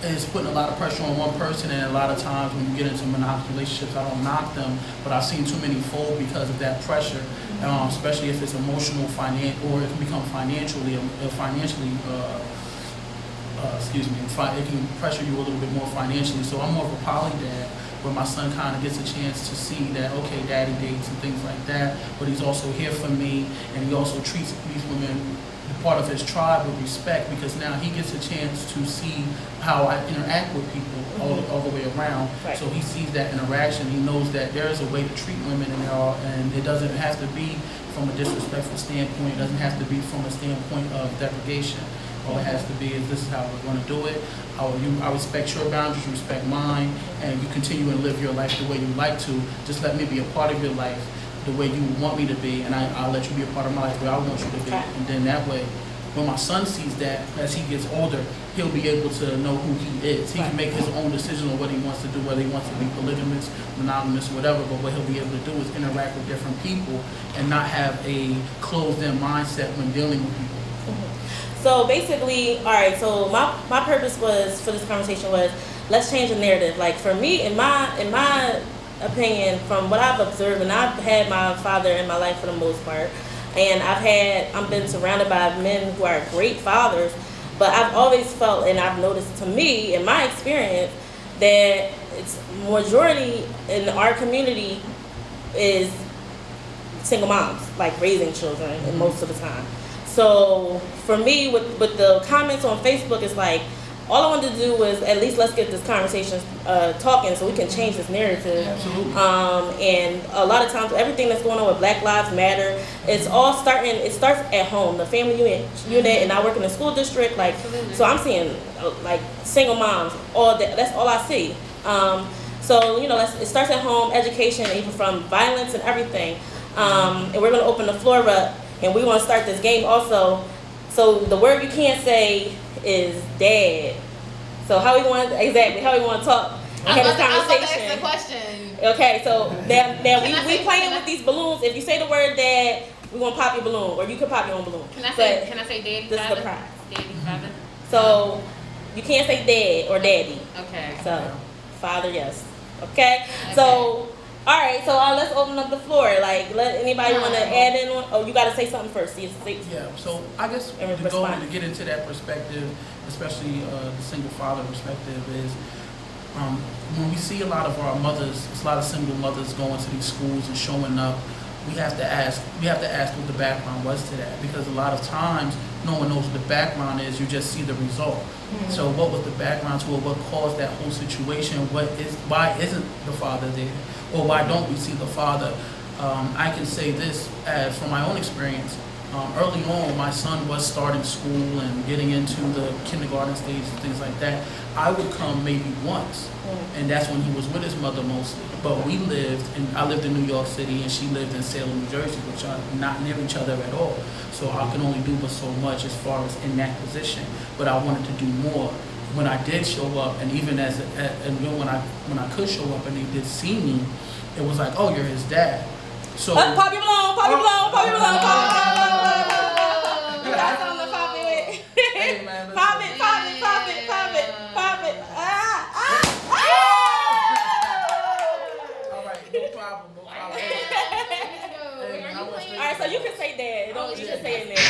is putting a lot of pressure on one person. And a lot of times when you get into monogamous relationships, I don't knock them, but I've seen too many fold because of that pressure, especially if it's emotional, or it can become it can pressure you a little bit more financially. So I'm more of a poly dad, where my son kind of gets a chance to see that, okay, daddy dates and things like that, but he's also here for me, and he also treats these women, part of his tribe, with respect, because now he gets a chance to see how I interact with people all the way around. Right. So he sees that interaction. He knows that there is a way to treat women, and it doesn't have to be from a disrespectful standpoint. It doesn't have to be from a standpoint of degradation. All it has to be is, this is how we're going to do it. I respect your boundaries, you respect mine, and you continue and live your life the way you like to. Just let me be a part of your life the way you want me to be, and I'll let you be a part of my life where I want you to be. And then that way, when my son sees that, as he gets older, he'll be able to know who he is. He can make his own decision on what he wants to do, whether he wants to be polygamous, monogamous, whatever, but what he'll be able to do is interact with different people and not have a closed-in mindset when dealing with people. So basically, all right, so my purpose was for this conversation was, let's change the narrative. Like for me, in my opinion, from what I've observed, and I've had my father in my life for the most part, and I've been surrounded by men who are great fathers, but I've always felt, and I've noticed, to me, in my experience, that it's majority in our community is single moms, like raising children, and most of the time. So for me, with the comments on Facebook, it's like, all I wanted to do was at least let's get this conversation talking so we can change this narrative. Absolutely. And a lot of times, everything that's going on with Black Lives Matter, it starts at home, the family unit, and I work in the school district. Like, so I'm seeing like single moms all day. That's all I see. So it starts at home, education, even from violence and everything. And we're going to open the floor up, and we want to start this game also. So the word you can't say is dad. So how we want to talk had this I'm about to ask conversation. the question. Okay, so now Can I we say- playing can I- with these balloons. If you say the word dad, we're gonna pop your balloon, or you can pop your own balloon. Can I But say daddy, this is the father? prize. Daddy, father? So you can't say dad or daddy. Okay. So father, yes. Okay. So all right. So let's open up the floor. Like, let anybody want to add in on? Oh, you got to say something first. Yeah, so I guess And to go response. to get into that perspective, especially the single father perspective, is when we see a lot of our mothers, a lot of single mothers going to these schools and showing up, we have to ask what the background was to that, because a lot of times no one knows what the background is. You just see the result. So what was the background to it? What caused that whole situation? Why isn't the father there, or why don't we see the father? I can say this as from my own experience. Early on, my son was starting school and getting into the kindergarten stage and things like that. I would come maybe once, and that's when he was with his mother mostly. But I lived in New York City, and she lived in Salem, New Jersey, which are not near each other at all. So I could only do but so much as far as in that position. But I wanted to do more. When I did show up, and even when I could show up and they did see me, it was like, oh, you're his dad. So pop your balloon, pop your balloon, pop your balloon, pop your balloon. You got something to pop it with. Hey, man, Pop it, pop it, pop it, pop it, pop it. all right, no problem. Hey, man, I went straight All right, to so the you book. can say dad. Don't you just say it there.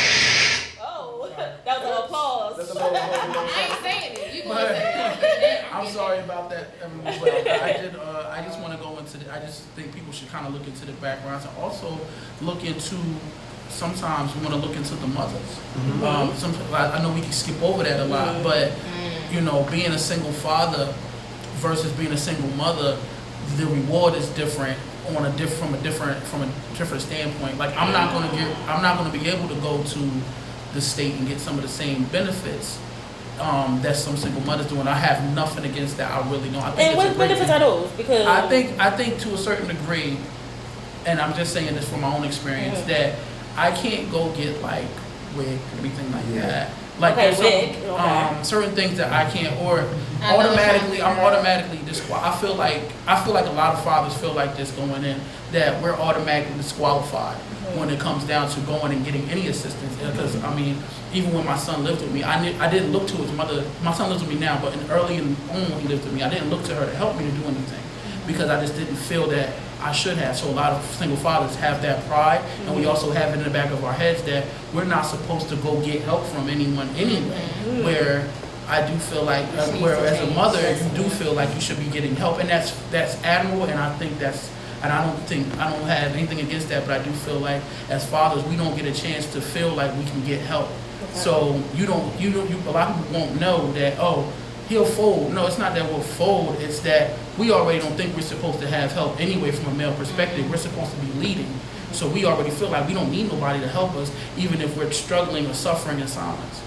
Oh, that was an applause. I ain't saying it. You gonna say it. I'm sorry about that. Well, I just want to go into. I just think people should kind of look into the backgrounds and also look into. Sometimes we want to look into the mothers. I know we can skip over that a lot, but being a single father versus being a single mother, the reward is different from a different standpoint. Like I'm not going to be able to go to the state and get some of the same benefits that some single mothers do, and I have nothing against that. I really don't. I think And what benefits are those? Because I think to a certain degree, and I'm just saying this from my own experience, that I can't go get like wig or anything like that. Like Okay, there's wig. certain things that I can't, or I'm automatically disqualified. I feel like a lot of fathers feel like this going in, that we're automatically disqualified when it comes down to going and getting any assistance. Because I mean, even when my son lived with me, I didn't look to his mother. My son lives with me now, but early on when he lived with me, I didn't look to her to help me to do anything, because I just didn't feel that I should have. So a lot of single fathers have that pride, and we also have it in the back of our heads that we're not supposed to go get help from anyone anyway. Where I do feel like, where as a mother, you do feel like you should be getting help, and that's admirable, and I think that's. And I don't have anything against that, but I do feel like as fathers, we don't get a chance to feel like we can get help. So a lot of people won't know that, oh, he'll fold. No, it's not that we'll fold. It's that we already don't think we're supposed to have help anyway from a male perspective. We're supposed to be leading. So we already feel like we don't need nobody to help us, even if we're struggling or suffering in silence.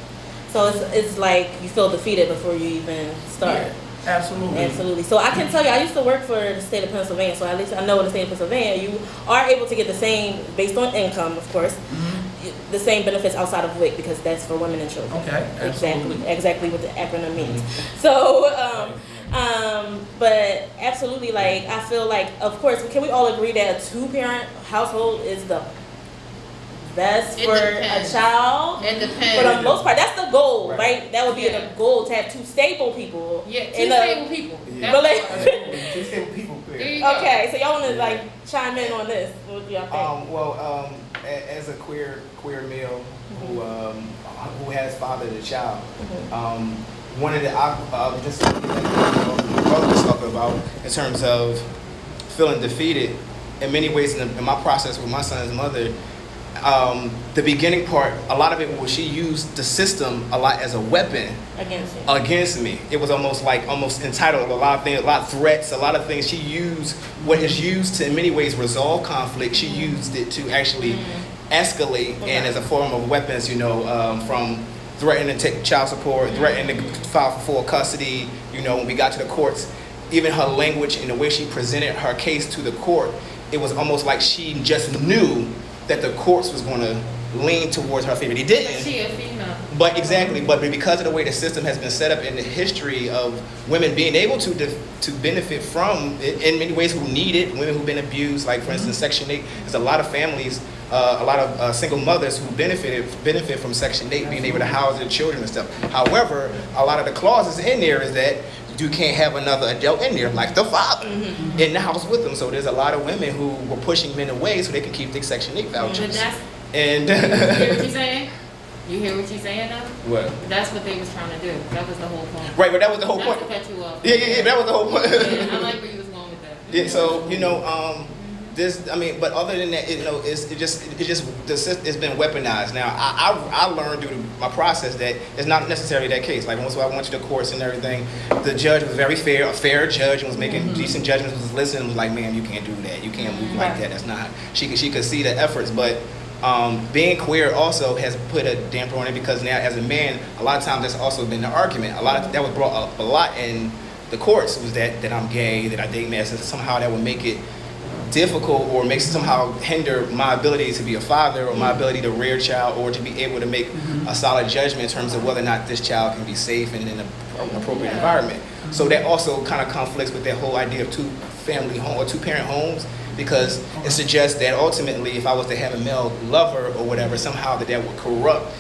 So it's like you feel defeated before you even start. Yeah, absolutely. Absolutely. So I can tell you, I used to work for the state of Pennsylvania, so at least I know in the state of Pennsylvania, you are able to get the same, based on income, of course, the same benefits outside of WIC, because that's for women and children. Okay, absolutely. Exactly what the acronym means. So, but absolutely, like, I feel like, of course, can we all agree that a two-parent household is the best It for depends. a child? It depends. For the most part, that's the goal, right? That would be Yeah. the goal, to have two stable people. Yeah, two in a- stable people. Yeah. But That's like- Two stable people. There you go. Okay, so y'all want to like chime in on this? What do y'all think? As a queer male who has fathered a child, one of the just like my brother was talking about in terms of feeling defeated. In many ways, in my process with my son's mother, the beginning part, a lot of it was she used the system a lot as a weapon against me. It was almost entitled, a lot of things, a lot of threats, a lot of things. She used what is used to in many ways resolve conflict. She used it to actually escalate, and as a form of weapons, from threatening to take child support, threatening to file for full custody. When we got to the courts, even her language and the way she presented her case to the court, it was almost like she just knew that the courts was going to lean towards her favor. They didn't. She a female. But exactly, but because of the way the system has been set up in the history of women being able to benefit from it in many ways who need it, women who've been abused, like for instance Section 8, there's a lot of families, a lot of single mothers who benefit from Section 8 being able to house their children and stuff. However, a lot of the clauses in there is that you can't have another adult in there, like the father, in the house with them. So there's a lot of women who were pushing men away so they could keep their Section 8 vouchers. And you hear what you're saying? You hear what she's saying now? What? That's what they was trying to do. That was the whole point. Right, but that was the whole Not point. to cut you off. Yeah, that was the whole point. Yeah, I like where you was going with that. Yeah, so but other than that, it's been weaponized. Now, I learned through my process that it's not necessarily that case. Like once I went to the courts and everything, the judge was very fair, a fair judge, and was making decent judgments. Was listening, was like, "Man, you can't do that. You can't move like that. That's not." She could see the efforts, but being queer also has put a damper on it because now, as a man, a lot of times that's also been the argument. A lot of that was brought up a lot in the courts was that I'm gay, that I date men, so somehow that would make it difficult or makes somehow hinder my ability to be a father or my ability to rear a child or to be able to make a solid judgment in terms of whether or not this child can be safe and in an appropriate environment. So that also kind of conflicts with that whole idea of two-family home or two-parent homes, because it suggests that ultimately if I was to have a male lover or whatever, somehow that would corrupt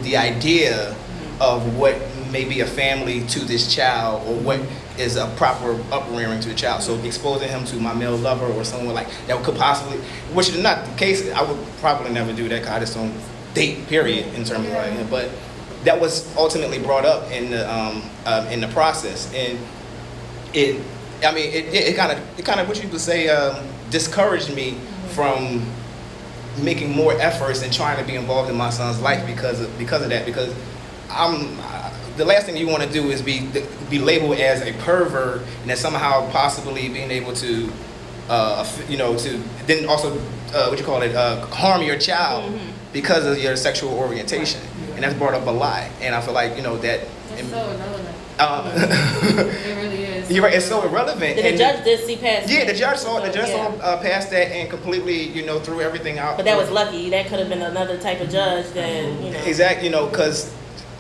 the idea of what may be a family to this child or what is a proper uprearing to the child. So exposing him to my male lover or someone like that could possibly, which is not the case, I would probably never do that because I just don't date, period, in terms of like, but that was ultimately brought up in the process, and it kind of what you would say discouraged me from making more efforts and trying to be involved in my son's life because of that, because the last thing you want to do is be labeled as a pervert and then somehow possibly being able to to then also harm your child because of your sexual orientation, and that's brought up a lot, and I feel like that it's so irrelevant. It really is. You're right, it's so irrelevant. The judge did see past yeah, that. the judge saw past that and completely threw everything out. But that was lucky. That could have been another type of judge that Exactly, because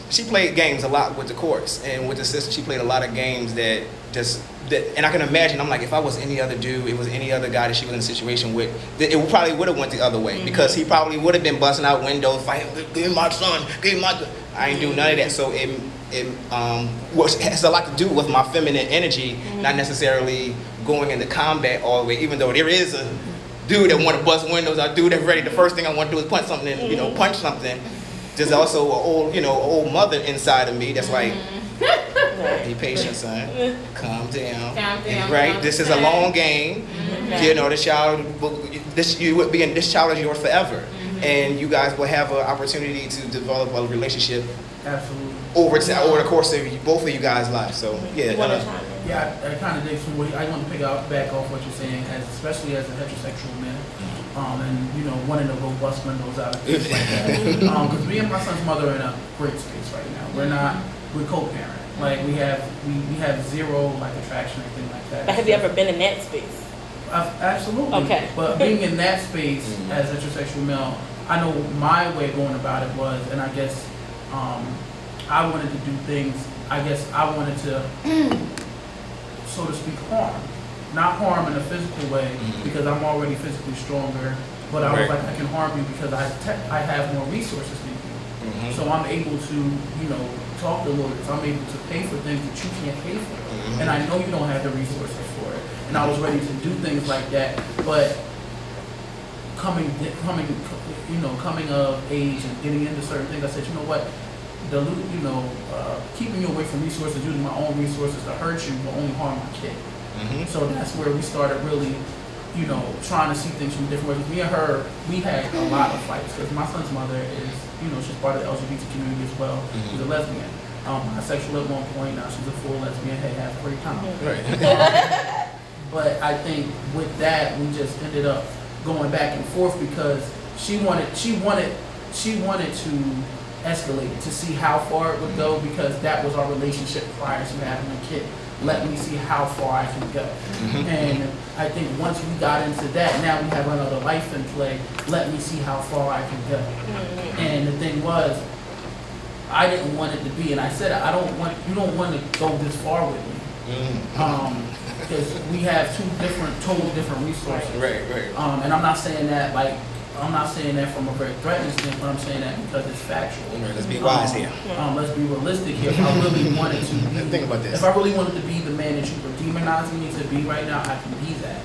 she played games a lot with the courts and with the system. She played a lot of games that and I can imagine, I'm like, if I was any other dude, it was any other guy that she was in a situation with, it probably would have went the other way, because he probably would have been busting out windows, fighting, give me my son, give me my... I ain't do none of that. So it has a lot to do with my feminine energy, not necessarily going into combat all the way, even though there is a dude that want to bust windows, a dude that's ready, the first thing I want to do is punch something, and, punch something. There's also an old mother inside of me that's like, be patient, son. Calm down. Right? This is a long game. The child, this child is yours forever. And you guys will have an opportunity to develop a relationship. Absolutely. Over the course of both of you guys' lives. So, yeah. I kind of dig from what I want to back off what you're saying, especially as a heterosexual man. And wanting to go bust windows out of things like that. Because me and my son's mother are in a great space right now. We're co-parent. Like we have zero like attraction or anything like that. But have you ever been in that space? Absolutely. Okay. But being in that space as a heterosexual male, I know my way of going about it was, and I guess I wanted to do things. I guess I wanted to, so to speak, harm. Not harm in a physical way, because I'm already physically stronger, but I was like, I can harm you because I have more resources than you. So I'm able to, talk to lawyers. I'm able to pay for things that you can't pay for. And I know you don't have the resources for it. And I was ready to do things like that, but coming of age and getting into certain things, I said, you know what? Keeping you away from resources, using my own resources to hurt you will only harm my kid. So that's where we started really, trying to see things from different ways. Me and her, we had a lot of fights because my son's mother is, she's part of the LGBT community as well. She's a lesbian. Bisexual at one point, now she's a full lesbian, half free time. Right. But I think with that, we just ended up going back and forth because she wanted to escalate it to see how far it would go, because that was our relationship prior to having a kid. Let me see how far I can go. And I think once we got into that, now we have another life in play. Let me see how far I can go. And the thing was, I didn't want it to be, and I said you don't want to go this far with me, because we have totally different resources. Right. And I'm not saying that from a very threatening standpoint. I'm saying that because it's factual. Let's be wise here. Let's be realistic here. If I really wanted to think about this. If I really wanted to be the man that you were demonizing me to be right now, I can be that.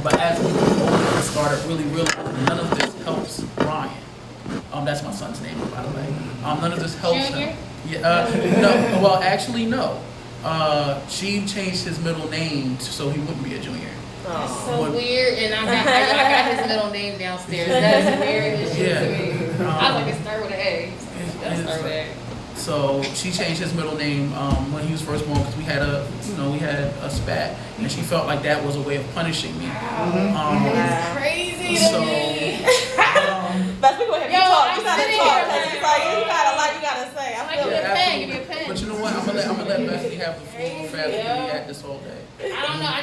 But as we grew older and started really realizing none of this helps Brian. That's my son's name, by the way. None of this helps him. Yeah. No. Well, actually, no. She changed his middle name so he wouldn't be a junior. That's so weird, and I got his middle name downstairs. That's weird as shit to me. I was like, it start with an A. Start with an A. So she changed his middle name when he was first born because we had a spat, and she felt like that was a way of punishing me. That's crazy to me. But we go ahead and talk. You gotta talk. It's like you got a lot you gotta say. I feel Give me a pen. But you know what? I'm gonna let Bethany have the full family at this whole day. I don't know. I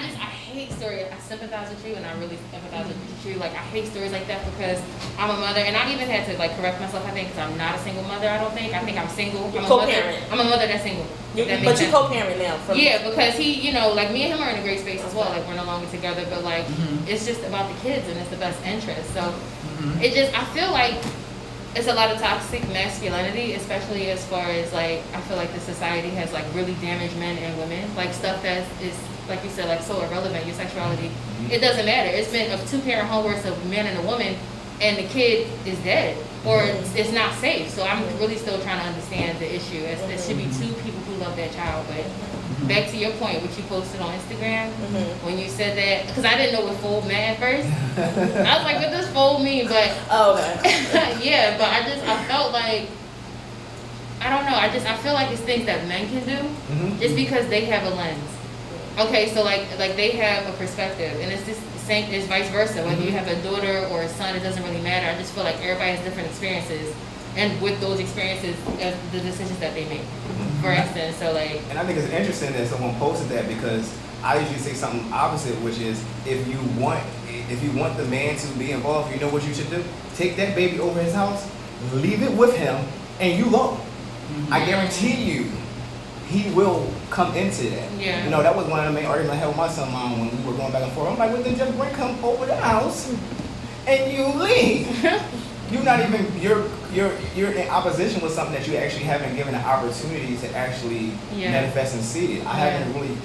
hate stories. I sympathize with you, and I really empathize with you. Like, I hate stories like that because I'm a mother, and I've even had to like correct myself. I think because I'm not a single mother. I think I'm single. You're co-parent. I'm a mother that's single. But you co-parent now. Yeah, because he, like me and him are in a great space as well. Like, we're no longer together, but like it's just about the kids and it's the best interest. So I feel like it's a lot of toxic masculinity, especially as far as like I feel like the society has like really damaged men and women. Like stuff that is like you said, like so irrelevant. Your sexuality, it doesn't matter. It's been a 2-parent home where it's a man and a woman, and the kid is dead or it's not safe. So I'm really still trying to understand the issue. There should be 2 people who love that child. But back to your point, what you posted on Instagram when you said that, because I didn't know what fold meant at first. I was like, what does fold mean? But yeah, but I felt like I don't know. I feel like it's things that men can do just because they have a lens. Okay, so like they have a perspective, and it's just same. It's vice versa. Whether you have a daughter or a son, it doesn't really matter. I just feel like everybody has different experiences, and with those experiences, the decisions that they make. For instance, so like. And I think it's interesting that someone posted that because I usually say something opposite, which is if you want the man to be involved, you know what you should do? Take that baby over his house, leave it with him, and you love him. I guarantee you, he will come into that. Yeah. That was one of the main arguments I had with my son mom when we were going back and forth. I'm like, well, then just come over the house and you leave. You're not even you're in opposition with something that you actually haven't given an opportunity to actually manifest and see it. I haven't really.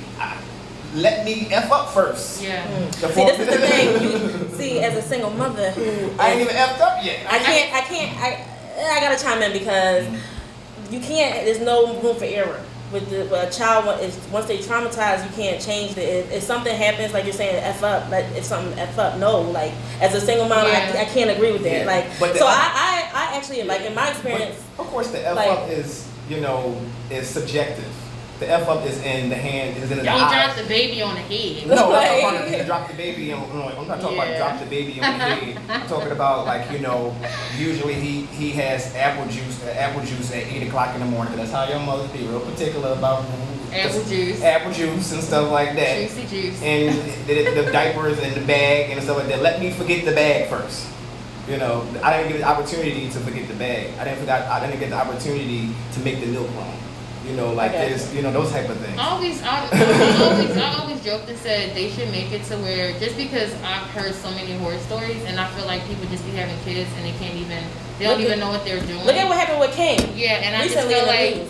Let me F up first. Yeah. See, this is the thing. See, as a single mother who I ain't even F'd up yet. I gotta chime in because you can't. There's no room for error. With a child, once they traumatize, you can't change it. If something happens, like you're saying, F up. Like if something F up, no. Like as a single mom, I can't agree with that. Like so, I actually like in my experience. Of course, the F up is is subjective. The F up is in the hand, is in the Don't eye. drop the baby on the head. No, I'm not talking about drop the baby on. I'm not talking about drop the baby on the head. I'm talking about usually he has apple juice at 8 o'clock in the morning. That's how your mothers be real particular about apple juice and stuff like that. Juicy juice. And the diapers and the bag and stuff like that. Let me forget the bag first. I didn't get the opportunity to forget the bag. I didn't get the opportunity to make the milk run. Those type of things. I always joked and said they should make it to where, just because I've heard so many horror stories and I feel like people just be having kids and they don't even know what they're doing. Look at what happened with King. Yeah, and I just feel like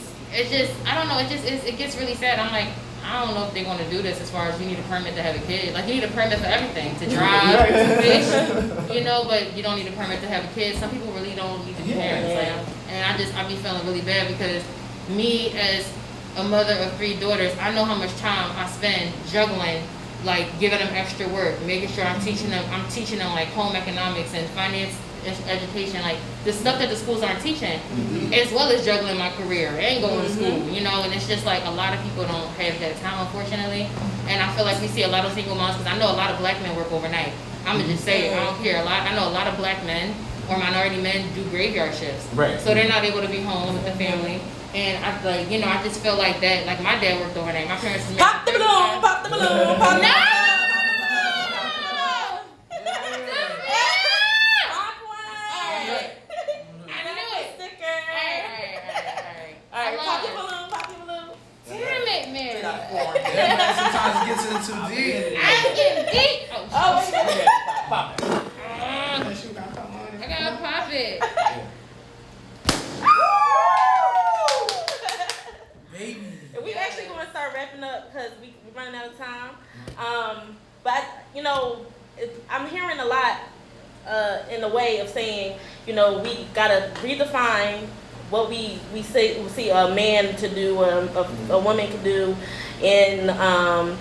I don't know, it gets really sad. I'm like, I don't know if they want to do this as far as you need a permit to have a kid. Like, you need a permit for everything, to drive, to fish, but you don't need a permit to have a kid. Some people really don't need to be parents. Yeah. And I be feeling really bad because me as a mother of 3 daughters, I know how much time I spend juggling, like giving them extra work, making sure I'm teaching them like home economics and finance education, like the stuff that the schools aren't teaching, as well as juggling my career and going to school, and it's just like a lot of people don't have that time, unfortunately. And I feel like we see a lot of single moms, because I know a lot of black men work overnight. I'm gonna just say it, I don't care. I know a lot of black men or minority men do graveyard shifts, right? So they're not able to be home with the family. And I just feel like that. Like, my dad worked overnight. My parents was pop the balloon, pop the balloon, pop the balloon. No! I knew it. married. Yeah, man, sometimes it gets in too deep. I ain't getting deep. Oh, Pop it. I gotta pop it. Baby. we actually going to start wrapping up because we're running out of time. But, you know, I'm hearing a lot in the way of saying, you know, we got to redefine what we see a man to do, a woman can do. And,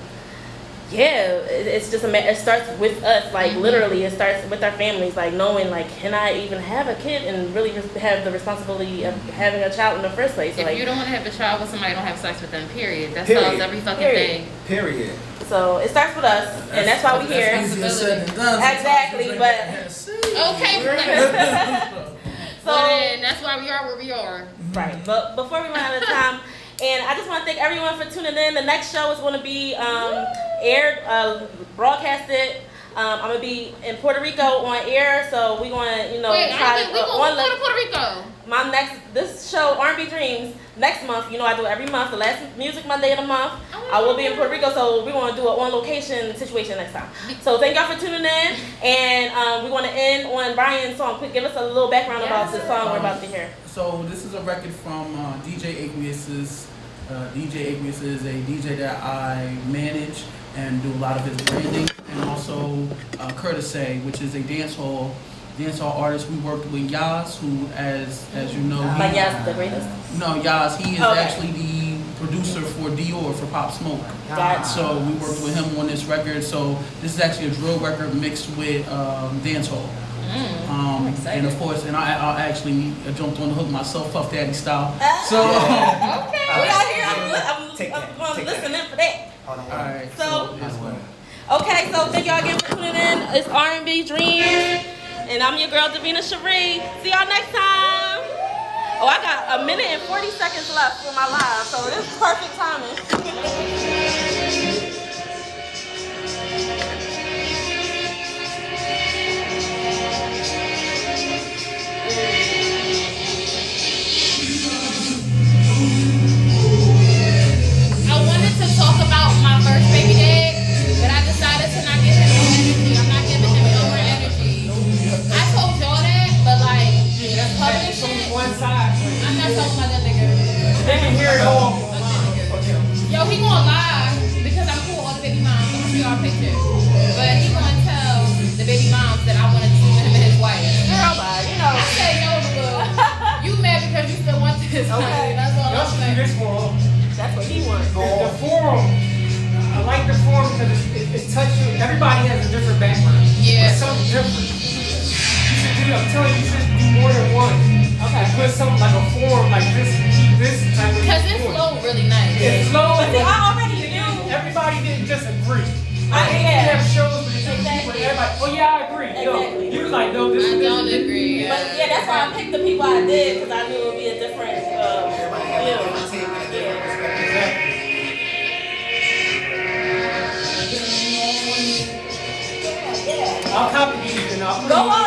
it's just it starts with us, like literally it starts with our families, like knowing like, can I even have a kid and really have the responsibility of having a child in the first place? If like, you don't want to have a child with somebody, don't have sex with them, period. That Period. solves every fucking Period. thing. Period. So it starts with us, and that's why we're here. Easier said than done. Exactly, but Okay. so But that's why we are where we are. right. But before we run out of time, and I just want to thank everyone for tuning in. The next show is going to be aired, broadcasted. I'm gonna be in Puerto Rico on air, so we're going to, Wait, try we going to Puerto Rico. This show, R&B Dreams, next month, I do every month, the last music Monday of the month, I will be in Puerto Rico, so we're going to do an on-location situation next time. So thank y'all for tuning in, and we're going to end on Brian's song. Quick, give us a little background about this song we're about to hear. So this is a record from DJ Aqueous's. DJ Aqueous is a DJ that I manage and do a lot of his branding, and also Curtis A, which is a dancehall artist. We worked with Yaz, who, as you know, Like Yaz the greatest? No, Yaz, he is Okay. actually the producer for Dior for Pop Smoke. Gotcha. So we worked with him on this record. So this is actually a drill record mixed with dancehall. And of course, and I actually jumped on the hook myself, Puff Daddy style. So Okay, we out here. I'm going to listen in for that. Hold on. all right. So- this one. Okay, so thank y'all again for tuning in. It's R&B Dreams, and I'm your girl, Davina Cherie. See y'all next time. Oh, I got 1 minute and 40 seconds left for my live, so this is perfect timing. I wanted to talk about my first baby dad, but I decided to not give him no energy. I'm not giving him no more energy. I told y'all that, but like, public shit, One side. I'm not talking about that nigga. They can hear it all. Yo, he gonna lie because I'm cool with all the baby moms. I'm gonna show y'all pictures. But he gonna tell the baby moms that I wanted to see him and his wife. Girl, bye. I say no, boo. You mad because you still want this? Okay. That's all Y'all I'm should do saying. this for all. That's what he wants. The forum. I like the forum because it's touching. Everybody has a different background. Yeah. It's something different. You should do. I'm telling you, you should do more than one. Okay. Put something like a forum like this. Keep this type of. Because it flowed really nice. It's slow. But see, I already knew. Everybody didn't just agree. Yeah. You have shows with different Exactly. people. Everybody. Oh yeah, I agree. Exactly. You was like, no, this I is. don't agree. But yeah, that's why I picked the people I did, because I knew it would be a different Everybody has a feel. different take and a different perspective. Exactly. Yeah. I'll copy these and I'll put Go them on.